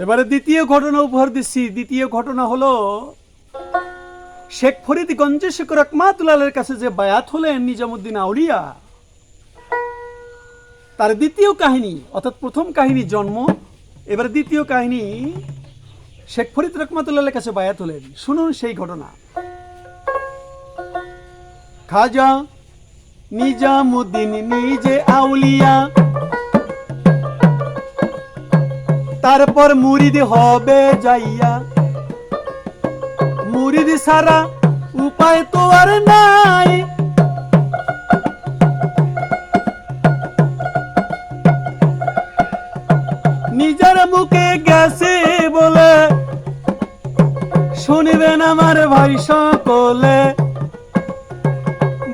এবারে দ্বিতীয় ঘটনা উপহার দিচ্ছি। দ্বিতীয় ঘটনা হলো শেখ ফরিদ গঞ্জে শেখ রহমাতুল্লাহের কাছে যে বায়াত হলেন নিজামুদ্দিন আউলিয়া, তার দ্বিতীয় কাহিনী, অর্থাৎ প্রথম কাহিনী জন্ম, এবার দ্বিতীয় কাহিনী শেখ ফরিদ রহমাতুল্লাহের কাছে বায়াত হলেন। শুনুন সেই ঘটনা। খাজা নিজামুদ্দিন নিজে আউলিয়া, তারপর মুরিদ হবে যাইয়া, মুরিদ সারা উপায় তো আর নাই, নিজের মুখে গেছে বলে শুনবেন আমার ভাই সকলে,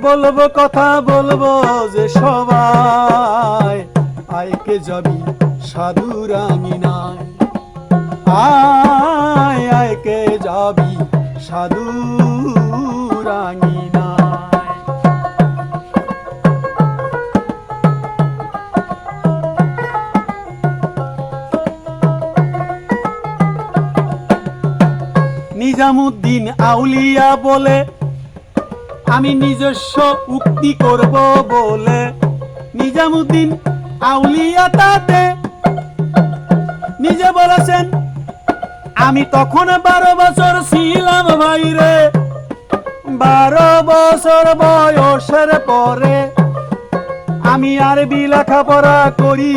বলবো কথা বলবো যে সবাই, আইকে যাবি সাধুর আঙিনায়, আয় আয়কে যাবি সাধুর আঙিনায়। নিজামুদ্দিন আউলিয়া বলে আমি নিজস্ব উক্তি করব বলে, নিজামুদ্দিন আউলিয়া তাতে নিজে বলেছেন আমি তখন 12 বছর ছিলাম ভাইরে, 12 বছর বয়সের পরে আমি আরবি লেখাপড়া করি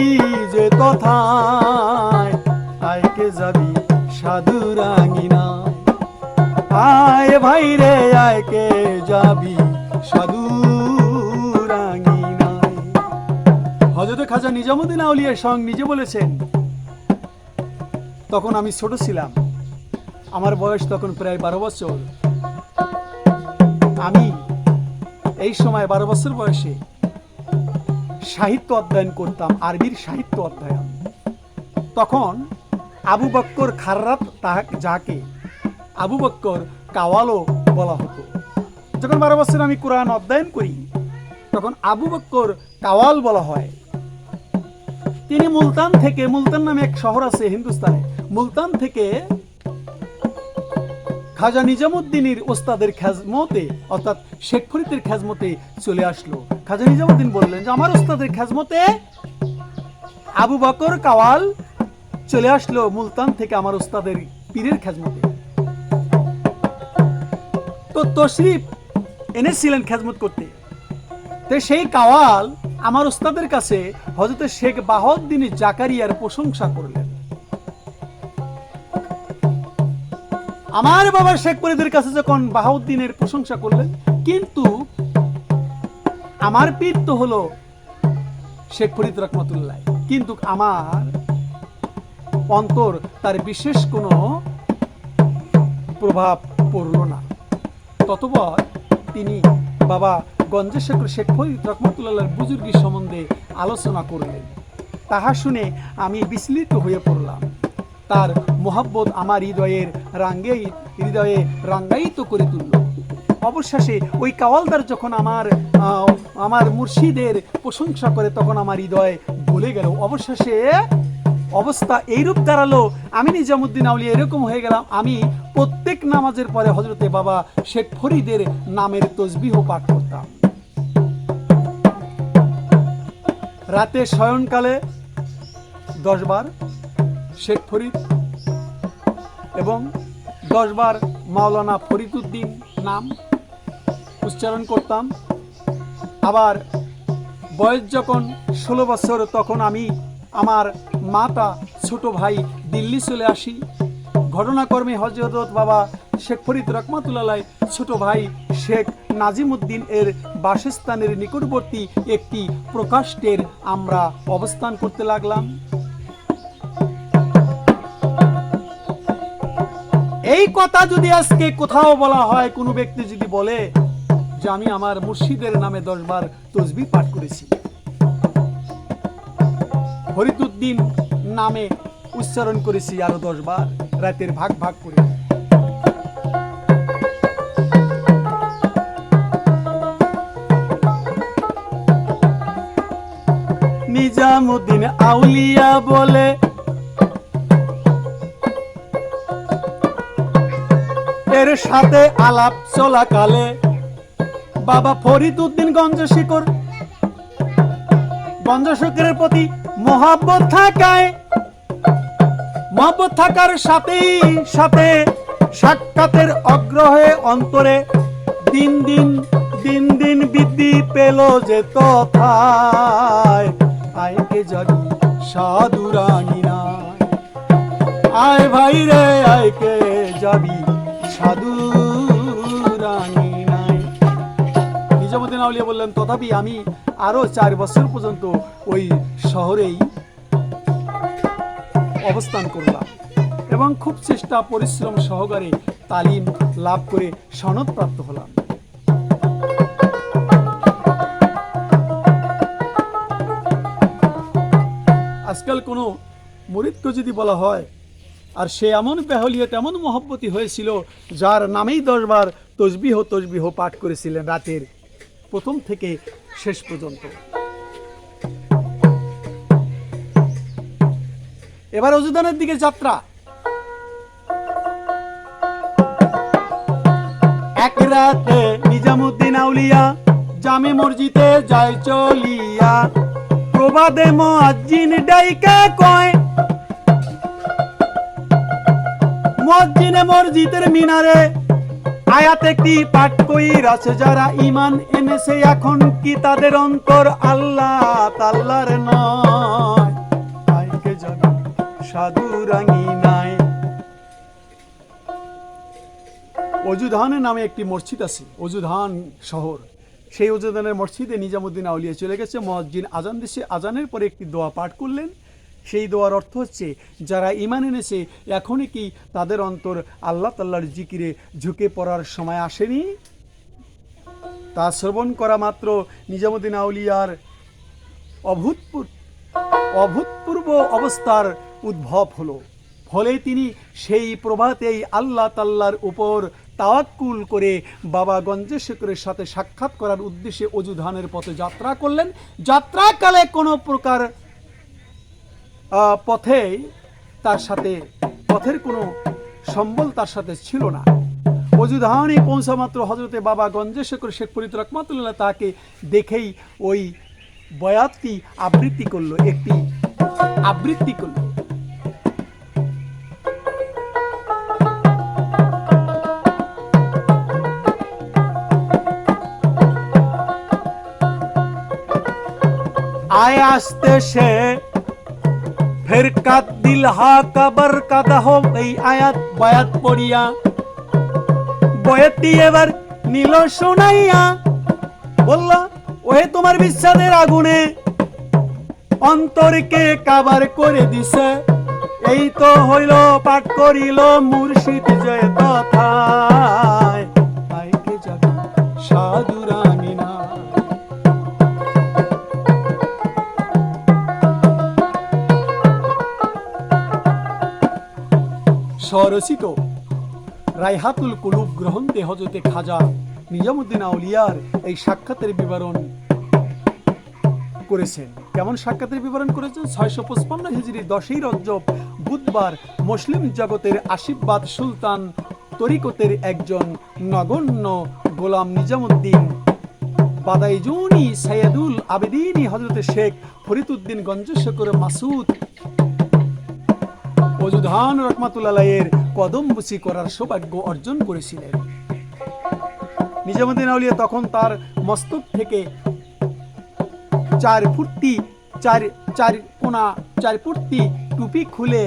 যে তথায়, আয়কে যাবি সাধুর আঙিনায়, আয় ভাইরে আয়কে যাবি সাধুর আঙিনায়। হযরত খাজা নিজামুদ্দিন আউলিয়া স্বয়ং নিজে বলেছেন তখন আমি ছোট ছিলাম, আমার বয়স তখন প্রায় 12 বছর। আমি এই সময় 12 বছর বয়সে সাহিত্য অধ্যয়ন করতাম, আরবির সাহিত্য অধ্যয়ন। তখন আবু বক্কর খাররাত যাকে আবু বক্কর কাওয়ালও বলা হতো। যখন 12 বছর আমি কোরআন অধ্যয়ন করি তখন আবু বক্কর কাওয়াল বলা হয়। তিনি মুলতান থেকে, মুলতান নামে এক শহর আছে হিন্দুস্তানে, মুলতান থেকে খাজা নিজামুদ্দিনের ওস্তাদের খেজমতে অর্থাৎ শেখ ফরিদের খেজমতে চলে আসলো। খাজা নিজামুদ্দিন বললেন যে আমার ওস্তাদের খেজমতে আবু বকর কাওয়াল চলে আসলো মুলতান থেকে আমার ওস্তাদের পীরের খেজমতে। তো তশরিফ এনেছিলেন খেজমত করতে। তো সেই কাওয়াল আমার ওস্তাদের কাছে হযরত শেখ বাহাউদ্দিন জাকারিয়ার প্রশংসা করলেন। আমার বাবা শেখ ফরিদের কাছে যখন বাহাউদ্দিনের প্রশংসা করলেন, কিন্তু আমার পীর তো হলো শেখ ফরিদ রহমাতুল্লাহ, কিন্তু আমার অন্তর তার বিশেষ কোনো প্রভাব পড়ল না। ততপর তিনি বাবা গঞ্জেশেখর শেখ ফরিদ রহমাতুল্লাহর বুজুর্গি সম্বন্ধে আলোচনা করলেন। তাহা শুনে আমি বিচলিত হয়ে পড়লাম। তার মোহাব্বত আমার হৃদয়ে রাঙ্গায়িত করে তুলল। অবশেষে ওই কাওয়ালদার যখন আমার মুর্শিদের প্রশংসা করে তখন আমার হৃদয় ভুলে গেল। অবশেষে অবস্থা এইরূপ দাঁড়ালো, আমি নিজামুদ্দিন আউলিয়া এরকম হয়ে গেলাম, আমি প্রত্যেক নামাজের পরে হযরতে বাবা শেখ ফরিদের নামের তসবিহ পাঠ করতাম। রাতে শয়নকালে 10 বার শেখ ফরিদ এবং 10 বার মাওলানা ফরিদউদ্দিন নাম উচ্চারণ করতাম। আবার বয়স যখন 16 বছর তখন আমি আমার মাতা ছোট ভাই দিল্লি চলে আসি। ঘটনাক্রমে হযরত বাবা শেখ ফরিদ রহমাতুল্লাহ ছোট ভাই শেখ নাজিমুদ্দিন এর বাসস্থানের নিকটবর্তী একটি প্রকাষ্ঠের আমরা অবস্থান করতে লাগলাম। এই কথা যদি আজকে কোথাও বলা হয়, কোনো ব্যক্তি যদি বলে যে আমি আমার মুর্শিদের নামে 10 বার তসবিহ পাঠ করেছি, ফরিদউদ্দিন নামে উচ্চারণ করেছি আরো 10 বার, রাতের ভাগ ভাগ করে। নিজামুদ্দিন আউলিয়া বলে সাথে আলাপ চলাকালে বাবা ফরিদ উদ্দিন গঞ্জ শিকরের প্রতি মহব্বত থাকার সাথেই সাথে সাক্ষাতের আগ্রহে অন্তরে দিন দিন বৃদ্ধি পেল যে তথায় আয়কে যাবি সাধু রানী নাই, আয় ভাই রে আয়কে যাবি সাধু রানী নাই। নিজামুদ্দিন আউলিয়া বললেন, তথাপি আমি আরো 4 বছর পর্যন্ত ওই শহরেই অবস্থান করলাম এবং খুব চেষ্টা পরিশ্রম সহকারে তালিম লাভ করে সনদ প্রাপ্ত হলাম। আজকাল কোনো মুরিদকে যদি বলা হয়, আর সে এমন বেহলিয়ত এমন মহব্বতী হয়েছিল যার নামেই 10 বার তসবিহ পাঠ করেছিলেন রাতের প্রথম থেকে শেষ পর্যন্ত। এবার অজুদানের দিকে যাত্রা। এক রাতে নিজামুদ্দিন আউলিয়া জামে মসজিদে যায় চলিয়া, প্রবাদে মুয়াজ্জিন ডাইকা কয়, মুয়াজ্জিনে মসজিদের মিনারে আয়াত একটি পাঠ কইরাছে, যারা ঈমান এনেছে এখন কি তাদের অন্তর আল্লাহ তাআলার নয়, আইকে যাবে সাধু রানী নাই। অজুধান নামে একটি মসজিদ আছে, অজুধান শহর। সেই অজুধানের মসজিদে নিজামুদ্দিন আউলিয়া চলে গেছে। মুয়াজ্জিন আজান দিছে, আজানের পরে একটি দোয়া পাঠ করলেন। সেই দোয়ার অর্থ হচ্ছে, যারা ঈমান এনেছে এখনই কি তাদের অন্তর আল্লাহ তাআলার জিকিরে ঝুঁকে পড়ার সময় আসেনি? তা শ্রবণ করা মাত্র নিজামুদ্দিন আউলিয়ার অভূতপূর্ব অবস্থার উদ্ভব হলো। ফলে তিনি সেই প্রভাতেই আল্লাহ তাআলার উপর তাওয়াক্কুল করে বাবা গঞ্জে শিকরের সাথে সাক্ষাৎ করার উদ্দেশ্যে অজুধানের পথে যাত্রা করলেন। যাত্রাকালে কোনো প্রকার পথের কোনো সম্বল তার সাথে ছিল না। অজুধানে পৌঁছা মাত্র হযরতে বাবা গঞ্জে শিকর শেখ ফরিদ রহমাতুল্লাহ তাকে দেখেই ওই বয়াতটি আবৃত্তি করলো। आए आस्ते से फिर का दिल हा कबर कादा हो এই আয়াত বয়াত পড়িয়া বয়াতটি এবার নীল শোনাইয়া বলল, ওহে তোমার বিশ্বাসের আগুনে অন্তরকে কাবার করে দিছে, এই তো হইল পাঠ করিল মুর্শিদ জয় কথায়, আইকে যাবে সাধু রানী না। স্বরচিত রাইহাতুল কুলুব গ্রন্থে হযরতে খাজা নিজামুদ্দিন আউলিয়ার এই সাক্ষাতের বিবরণ করেছেন। কেমন সাক্ষাতের বিবরণ করেছেন? 655 হিজরি 10ই রজব বুধবার মুসলিম জগতের আশীর্বাদ সুলতান তরিকতের একজন নগণ্য গোলাম নিজামুদ্দিন বাদাইজুনি সৈয়দুল আবেদিনী হযরতে শেখ ফরিদ উদ্দিন গঞ্জে শিকর মাসুদ অজুধান রহমাতুল্লাহের কদম বুসি করার সৌভাগ্য অর্জন করেছিলেন। নিজামুদ্দিন আউলিয়া তখন তার মস্তক থেকে 4 ফুটি টুপি খুলে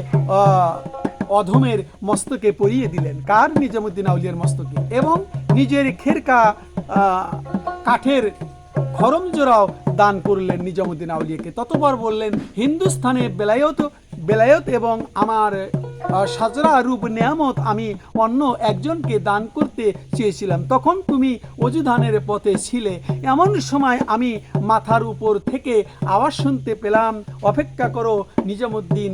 অধমের মস্তকে পরিয়ে দিলেন। কার? নিজামুদ্দিন আউলিয়ার মস্তকে। এবং নিজের খেরকা কাঠের খরম জোড়াও দান করলেন নিজামুদ্দিন আউলিয়াকে। ততবার বললেন, হিন্দুস্থানে বেলায়ত এবং আমার সাজরা রূপ নিয়ামত আমি অন্য একজনকে দান করতে চেয়েছিলাম, তখন তুমি অজুধানের পথে ছিলে। এমন সময় আমি মাথার উপর থেকে আওয়াজ শুনতে পেলাম, অপেক্ষা করো, নিজামুদ্দিন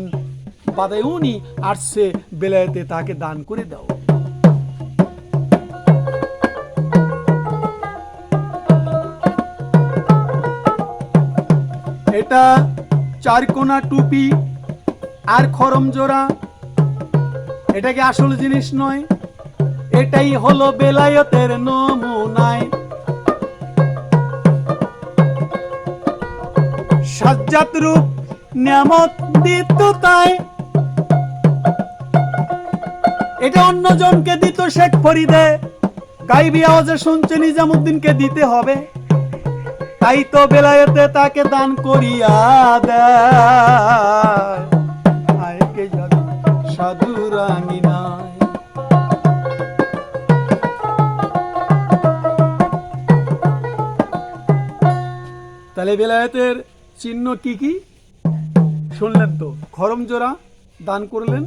বাদায়ুনি আসছে, বেলায়েতে তাকে দান করে দাও। এটা 4 কোনা টুপি আর খরম জোড়া, এটা কি আসল জিনিস নয়? এটাই হলো বেলায়েতের নমুনায়। সাজ্জাদ রূপ নিয়ামত দিত তাই, এটা অন্যজনকে দিত শেখ ফরিদে, গাইবি আওয়াজে শুনছে নিজামুদ্দিনকে দিতে হবে, তাই তো বেলায়েতে তাকে দান করিয়া দেয়। আয়কে জাদু সাধু রানী নাই। তাহলে বেলায়েতের চিহ্ন কি কি শুনলেন তো? খরম জোড়া দান করলেন,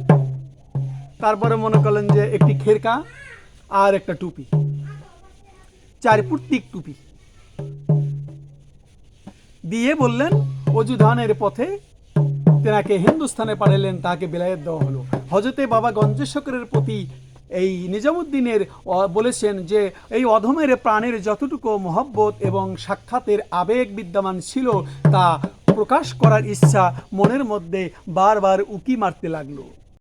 তারপরে মনে করলেন যে একটি খেরকা আর একটা টুপি, 4 ফুট টুপি দিয়ে বললেন অজুধানের পথে তেনাকে হিন্দুস্থানে পাঠালেন, তাকে বেলায়েত দেওয়া হলো। হযরতে বাবা গঞ্জেশকরের প্রতি এই নিজামুদ্দিনের বলেছেন যে এই অধমের প্রাণের যতটুকু মহব্বত এবং সাক্ষাতের আবেগ বিদ্যমান ছিল তা প্রকাশ করার ইচ্ছা মনের মধ্যে বারবার উকি মারতে লাগলো।